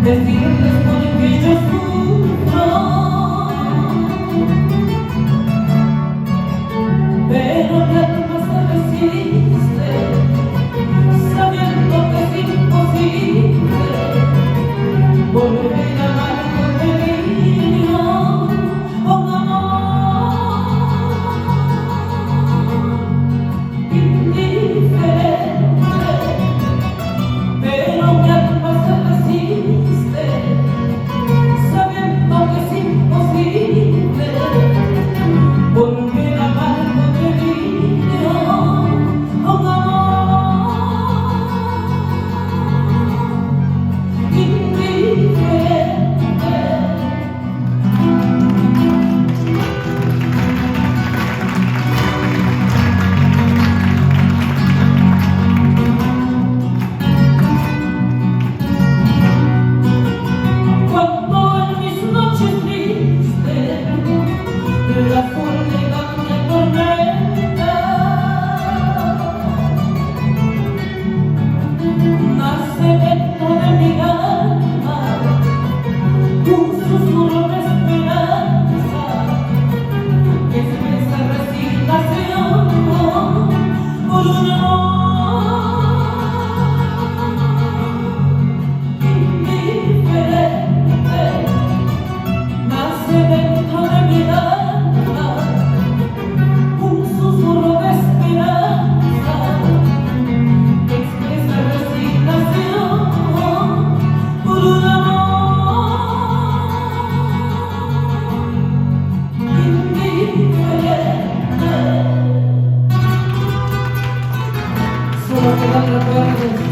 decirles por qué yo sufro, pero mi alma se resiste, sabiendo que es imposible volver a amar con delirio un amor indiferente, pero mi alma se resiste, sabiendo que es imposible volver a amar con delirio un amor indiferente. Cuando en mis noches tristes la soledad me atormenta, nace dentro de mi alma un susurro de esperanza que expresa resignación por un amor indiferente. Nace dentro de mi alma un susurro de esperanza que expresa resignación por un amor indiferente. Solo quedan recuerdos